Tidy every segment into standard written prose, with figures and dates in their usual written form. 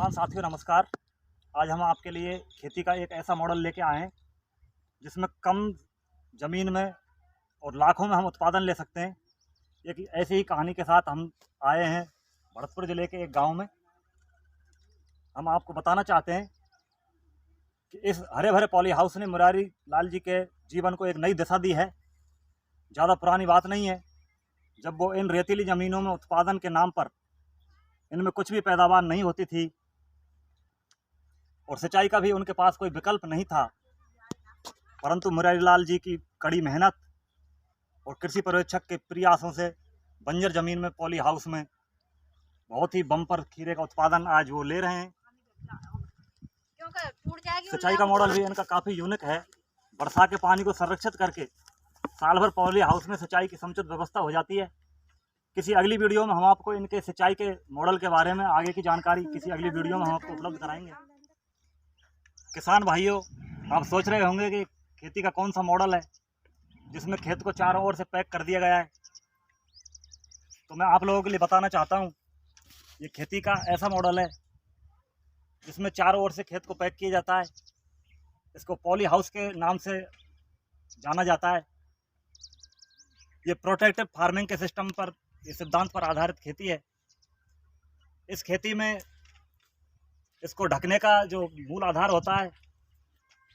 किसान साथियों नमस्कार। आज हम आपके लिए खेती का एक ऐसा मॉडल लेके आए हैं जिसमें कम ज़मीन में और लाखों में हम उत्पादन ले सकते हैं। एक ऐसी ही कहानी के साथ हम आए हैं भरतपुर ज़िले के एक गांव में। हम आपको बताना चाहते हैं कि इस हरे भरे पॉली हाउस ने मुरारी लाल जी के जीवन को एक नई दिशा दी है। ज़्यादा पुरानी बात नहीं है जब वो इन रेतीली ज़मीनों में उत्पादन के नाम पर इनमें कुछ भी पैदावार नहीं होती थी और सिंचाई का भी उनके पास कोई विकल्प नहीं था, परंतु मुरारी लाल जी की कड़ी मेहनत और कृषि पर्यवेक्षक के प्रयासों से बंजर ज़मीन में पॉली हाउस में बहुत ही बम्पर खीरे का उत्पादन आज वो ले रहे हैं। सिंचाई का मॉडल भी इनका काफ़ी यूनिक है। वर्षा के पानी को संरक्षित करके साल भर पॉली हाउस में सिंचाई की समुचित व्यवस्था हो जाती है। किसी अगली वीडियो में हम आपको इनके सिंचाई के मॉडल के बारे में आगे की जानकारी किसी अगली वीडियो में हम आपको उपलब्ध कराएंगे। किसान भाइयों, आप सोच रहे होंगे कि खेती का कौन सा मॉडल है जिसमें खेत को चारों ओर से पैक कर दिया गया है। तो मैं आप लोगों के लिए बताना चाहता हूँ, ये खेती का ऐसा मॉडल है जिसमें चारों ओर से खेत को पैक किया जाता है। इसको पॉली हाउस के नाम से जाना जाता है। ये प्रोटेक्टिव फार्मिंग के सिस्टम पर, ये सिद्धांत पर आधारित खेती है। इस खेती में इसको ढकने का जो मूल आधार होता है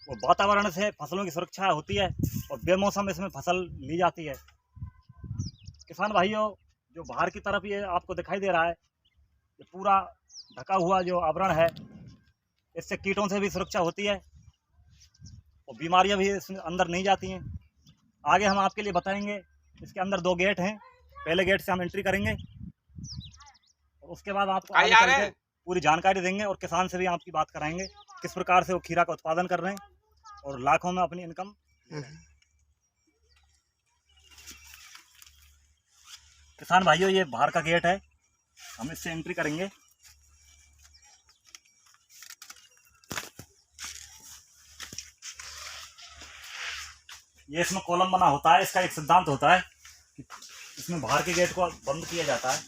वो वातावरण से फसलों की सुरक्षा होती है और बेमौसम इसमें फसल ली जाती है। किसान भाइयों, जो बाहर की तरफ ये आपको दिखाई दे रहा है, ये पूरा ढका हुआ जो आवरण है, इससे कीटों से भी सुरक्षा होती है और बीमारियां भी इसमें अंदर नहीं जाती हैं। आगे हम आपके लिए बताएंगे। इसके अंदर 2 गेट हैं। पहले गेट से हम एंट्री करेंगे और उसके बाद आपको आगे चल के पूरी जानकारी देंगे और किसान से भी आपकी बात कराएंगे किस प्रकार से वो खीरा का उत्पादन कर रहे हैं और लाखों में अपनी इनकम। किसान भाइयों, ये बाहर का गेट है, हम इससे एंट्री करेंगे। ये इसमें कॉलम बना होता है। इसका एक सिद्धांत होता है कि इसमें बाहर के गेट को बंद किया जाता है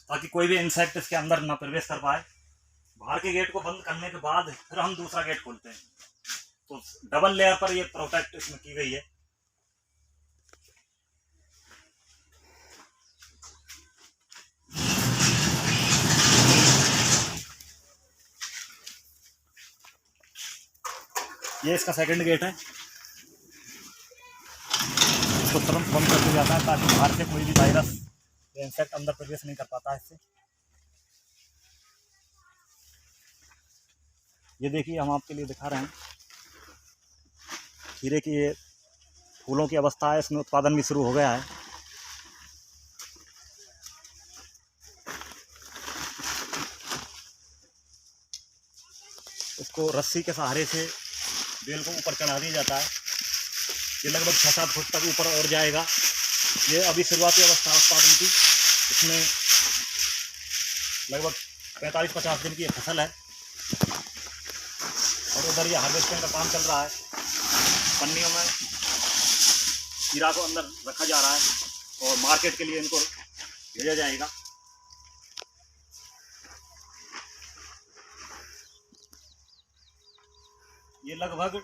ताकि कोई भी इंसेक्ट इसके अंदर ना प्रवेश कर पाए। बाहर के गेट को बंद करने के बाद फिर हम दूसरा गेट खोलते हैं, तो डबल लेयर पर ये प्रोटेक्ट इसमें की गई है। ये इसका सेकंड गेट है। इसको तुरंत बंद कर दिया जाता है ताकि बाहर से कोई भी वायरस या इंसेक्ट अंदर प्रवेश नहीं कर पाता है इससे। ये देखिए, हम आपके लिए दिखा रहे हैं खीरे की ये फूलों की अवस्था है, इसमें उत्पादन भी शुरू हो गया है। इसको रस्सी के सहारे से बेल को ऊपर चढ़ा दिया जाता है। ये लगभग 6-7 फुट तक ऊपर और जाएगा। ये अभी शुरुआती अवस्था उत्पादन की। इसमें लगभग 45-50 दिन की ये फसल है और उधर ये हार्वेस्टिंग का काम चल रहा है। पन्नियों में खीरा को अंदर रखा जा रहा है और मार्केट के लिए इनको भेजा जाएगा। ये लगभग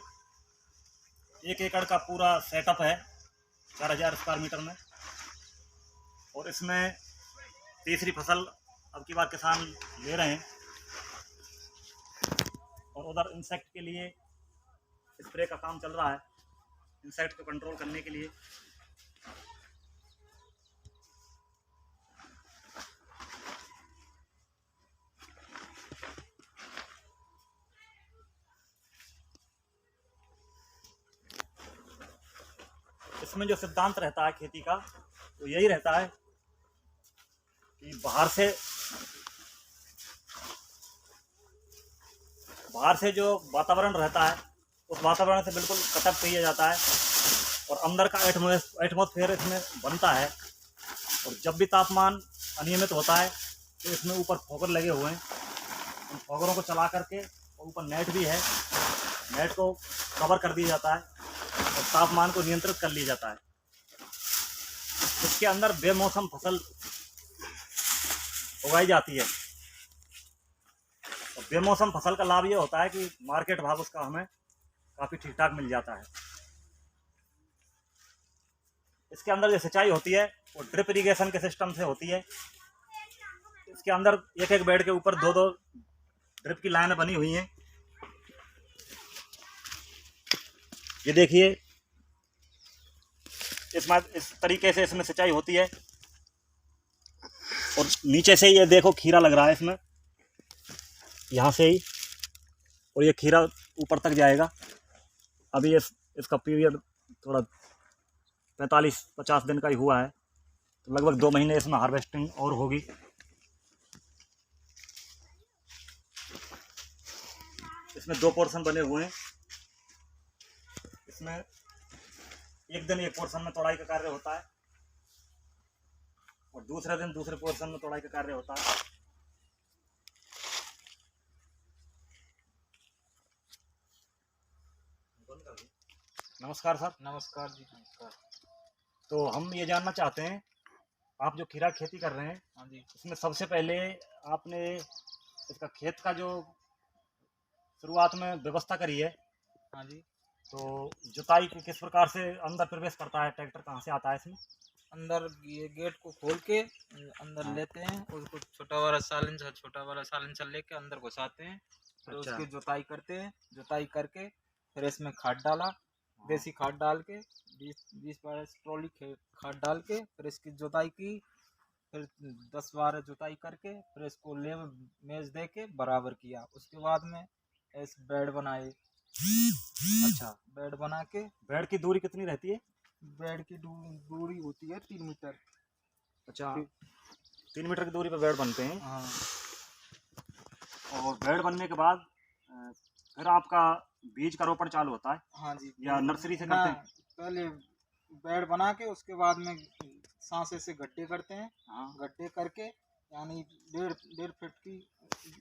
1 एकड़ का पूरा सेटअप है 4000 स्क्वायर मीटर में और इसमें तीसरी फसल अब की बार किसान ले रहे हैं। और उधर इंसेक्ट के लिए स्प्रे का काम चल रहा है, इंसेक्ट को कंट्रोल करने के लिए। इसमें जो सिद्धांत रहता है खेती का, तो यही रहता है कि बाहर से जो वातावरण रहता है उस वातावरण से बिल्कुल कटअप किया जाता है और अंदर का एटमॉस्फेयर इसमें बनता है। और जब भी तापमान अनियमित होता है तो इसमें ऊपर फोगर लगे हुए हैं। उन फोगरों को चला करके, और ऊपर नेट भी है, नेट को कवर कर दिया जाता है और तापमान को नियंत्रित कर लिया जाता है। इसके अंदर बेमौसम फसल उगाई जाती है। और बेमौसम फसल का लाभ ये होता है कि मार्केट भाव उसका हमें काफ़ी ठीक ठाक मिल जाता है। इसके अंदर जो सिंचाई होती है वो ड्रिप इरिगेशन के सिस्टम से होती है। इसके अंदर एक एक बेड के ऊपर दो दो ड्रिप की लाइनें बनी हुई हैं। ये देखिए, इस तरीके से इसमें सिंचाई होती है। और नीचे से ये देखो खीरा लग रहा है इसमें, यहाँ से ही, और ये खीरा ऊपर तक जाएगा। अभी इसका पीरियड थोड़ा 45-50 दिन का ही हुआ है, तो लगभग 2 महीने इसमें हार्वेस्टिंग और होगी। इसमें 2 पोर्शन बने हुए हैं। इसमें एक दिन एक पोर्शन में तोड़ाई का कार्य होता है और दूसरे दिन दूसरे पोर्शन में तोड़ाई का कार्य होता है। नमस्कार सर। नमस्कार जी, नमस्कार। तो हम ये जानना चाहते हैं, आप जो खीरा खेती कर रहे हैं, हाँ जी। इसमें सबसे पहले आपने इसका खेत का जो शुरुआत में व्यवस्था करी है, हाँ जी। तो जुताई की किस प्रकार से अंदर प्रवेश करता है, ट्रैक्टर कहाँ से आता है इसमें? अंदर ये गेट को खोल के अंदर हाँ। लेते हैं, उसको छोटा वाला साइलेंसर लेके अंदर घुसाते हैं, फिर अच्छा। उसकी जुताई करते हैं। जुताई करके फिर इसमें खाद डाला, हाँ। देसी खाद डाल के 20-22 ट्रॉली खाद डाल के फिर इसकी जुताई की, फिर 10-12 जुताई करके फिर इसको मेज दे के बराबर किया। उसके बाद में इस बेड बनाए। अच्छा, बेड बना के बेड की दूरी कितनी रहती है? बेड की दूरी होती है 3 मीटर। अच्छा, 3 मीटर की दूरी पर बेड बनते हैं। हाँ। और बेड बनने के बाद फिर आपका बीज का रोपण चालू होता है हाँ जी। या नर्सरी से ना, करते हैं? पहले बेड बना के उसके बाद में सांसे से गड्ढे करते हैं। हाँ। गड्ढे करके यानी 1.5 फीट की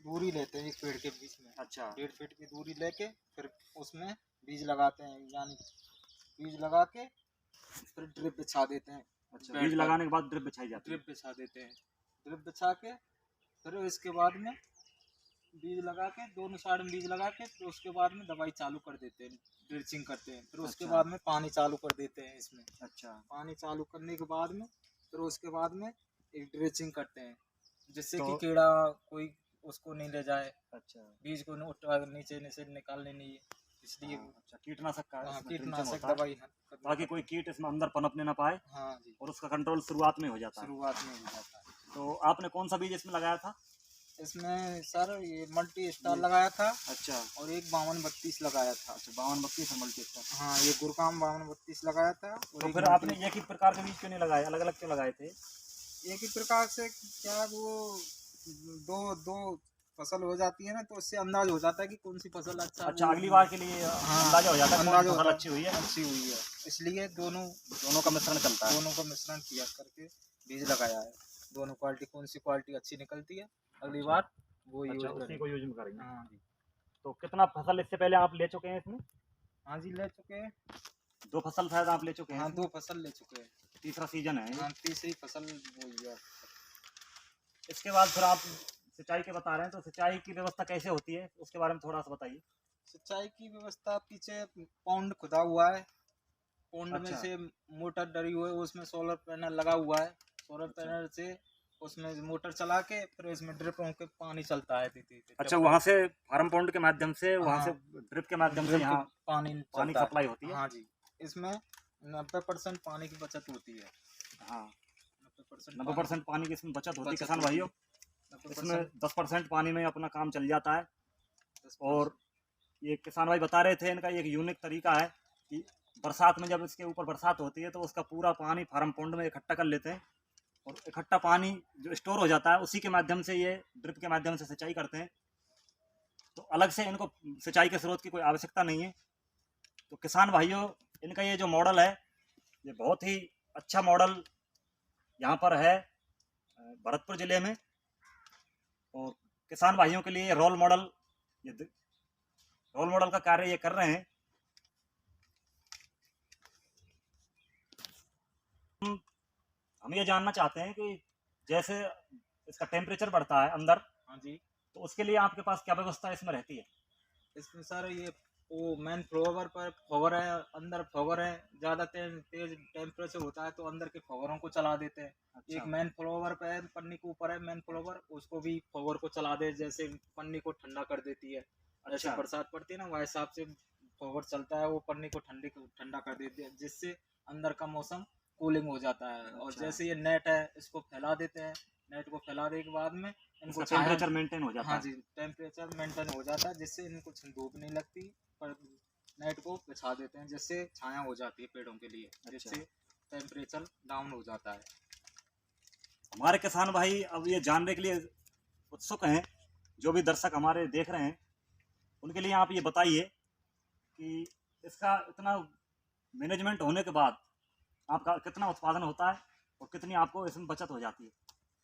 दूरी लेते हैं एक पेड़ के बीच में। अच्छा। 1.5 फीट की दूरी लेके फिर उसमें बीज लगाते हैं, यानी बीज लगा के फिर ड्रिप बिछा देते हैं। अच्छा, बेड बीज पर लगाने के बाद ड्रिप बिछाई जाती है। ड्रिप बिछा देते हैं। ड्रिप बिछा के फिर इसके बाद में बीज लगा के दोनों साइड में बीज लगा के फिर उसके बाद में दवाई चालू कर देते हैं, ड्रिचिंग करते हैं। फिर उसके अच्छा। बाद में पानी चालू कर देते हैं इसमें। अच्छा। पानी चालू करने के बाद में फिर उसके बाद में एक ड्रिचिंग करते हैं, जिससे कि तो कीड़ा कोई उसको नहीं ले जाए, अच्छा। बीज को उठा नीचे से निकालने नहीं है, इसलिए। हाँ, अच्छा, कीटनाशक का हाँ, इसमें ड्रिंचिंग कीटनाशक होता है दवाई ताकि कोई कीट इसमें अंदर पनपने ना पाए, हाँ जी, और उसका कंट्रोल शुरुआत में हो जाता है। शुरुआत में हो जाता है। तो आपने कौन सा बीज इसमें लगाया था? इसमें सर ये मल्टी स्टार लगाया था अच्छा। और एक 52-32 लगाया था। अच्छा, 52-32 मल्टी स्टार। हाँ, ये गुरकाम 52-32 लगाया था। और तो एक फिर आपने एक ही प्रकार के बीज क्यों नहीं लगाए, अलग अलग क्यों लगाए थे? एक ही प्रकार से क्या वो दो दो फसल हो जाती है ना, तो उससे अंदाज हो जाता है कि कौन सी फसल अच्छा, वो- अगली बार के लिए हाँ, अंदाजा हो जाता है कौन सी अंदाजा फसल होता है, अच्छी हुई है। अच्छी हुई है, इसलिए दोनों का मिश्रण चलता है। दोनों का मिश्रण किया करके बीज लगाया है। दोनों क्वालिटी, कौन सी क्वालिटी अच्छी निकलती है अगली अच्छा। बार वो यूज अच्छा, उसी करें। को यूज में करेंगे। हाँ जी। तो कितना फसल इससे पहले आप ले चुके हैं इसमें? हाँ जी, ले चुके हैं। 2 फसल शायद आप ले चुके हैं हाँ, इसमें? 2 फसल ले चुके हैं। तीसरा सीजन है ये। हाँ, तीसरी फसल हुई है। इसके बाद फिर आप सिंचाई के बता रहे हैं, तो सिंचाई की व्यवस्था कैसे होती है उसके बारे में थोड़ा सा बताइए। सिंचाई की व्यवस्था पीछे पौंड खुदा हुआ है, पौंड में अच्छा। से मोटर डरी हुई है, उसमें सोलर पैनल लगा हुआ है। सोलर अच्छा। पैनल से उसमें मोटर चला के फिर इसमें ड्रिप होके पानी चलता है धीरे-धीरे। अच्छा, वहाँ से फार्म पॉन्ड के माध्यम से, वहाँ से हाँ, ड्रिप के माध्यम से ड्रिप यहाँ पानी पानी चलता सप्लाई है। होती है। हाँ जी, इसमें 90% पानी की बचत होती है। हाँ, 90% 90% पानी की इसमें बचत होती है बचत किसान होती भाइयों। है। इसमें 90% 10% पानी में अपना काम चल जाता है। 10% और ये किसान भाई बता रहे थे, इनका एक यूनिक तरीका है कि बरसात में जब इसके ऊपर बरसात होती है तो उसका पूरा पानी फार्म पॉन्ड में इकट्ठा कर लेते हैं, और इकट्ठा पानी जो स्टोर हो जाता है उसी के माध्यम से ये ड्रिप के माध्यम से सिंचाई करते हैं। तो अलग से इनको सिंचाई के स्रोत की कोई आवश्यकता नहीं है। तो किसान भाइयों, इनका ये जो मॉडल है, ये बहुत ही अच्छा मॉडल यहाँ पर है भरतपुर ज़िले में, और किसान भाइयों के लिए रोल मॉडल का कार्य ये कर रहे हैं। हम ये जानना चाहते हैं कि जैसे इसका टेम्परेचर बढ़ता है अंदर, हाँ जी। तो उसके लिए आपके पास क्या व्यवस्था इसमें रहती है? इसमें सर ये वो मेन फ्लोवर पर फॉगर है, अंदर फॉगर है, ज़्यादा तेज टेम्परेचर होता है तो अंदर के फॉगरों को चला देते हैं। अच्छा। एक मेन फ्लोवर पे है, पन्नी के ऊपर है मेन फ्लोवर, उसको भी फॉगर को चला दे, जैसे पन्नी को ठंडा कर देती है। जैसे अच्छा। बरसात पड़ती है ना, वह हिसाब से फॉगर चलता है, वो पन्नी को ठंडा कर देती है, जिससे अंदर का मौसम कूलिंग हो जाता है। और अच्छा। जैसे ये नेट है, इसको फैला देते हैं। नेट को फैला देने के बाद में इनको इसका टेम्परेचर मेंटेन हो जाता हाँ है। जी, टेम्परेचर मेंटेन हो जाता है, जिससे इनको धूप नहीं लगती, पर नेट को बिछा देते हैं, जिससे छाया हो जाती है पेड़ों के लिए, जिससे टेम्परेचर डाउन हो जाता है। हमारे किसान भाई अब ये जानने के लिए उत्सुक हैं, जो भी दर्शक हमारे देख रहे हैं, उनके लिए आप ये बताइए कि इसका इतना मैनेजमेंट होने के बाद आपका कितना उत्पादन होता है और कितनी आपको इसमें बचत हो जाती है?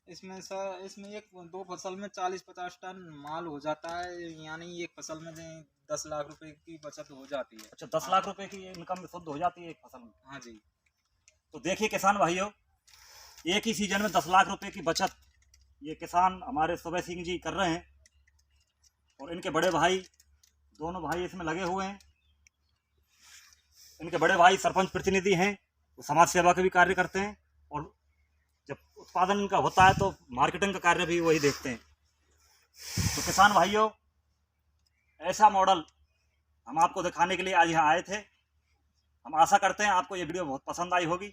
इसमें सर, इसमें एक दो फसल में 40-50 टन माल हो जाता है, यानी एक फसल में 10 लाख रुपए की बचत हो जाती है। अच्छा, 10 लाख रुपए की इनकम शुद्ध हो जाती है एक फसल में? हाँ जी। तो देखिए किसान भाइयों, एक ही सीजन में 10 लाख रुपए की बचत ये किसान हमारे सुबह सिंह जी कर रहे हैं, और इनके बड़े भाई, दोनों भाई इसमें लगे हुए हैं। इनके बड़े भाई सरपंच प्रतिनिधि हैं, वो समाज सेवा के भी कार्य करते हैं, और जब उत्पादन इनका होता है तो मार्केटिंग का कार्य भी वही देखते हैं। तो किसान भाइयों, ऐसा मॉडल हम आपको दिखाने के लिए आज यहाँ आए थे। हम आशा करते हैं आपको ये वीडियो बहुत पसंद आई होगी।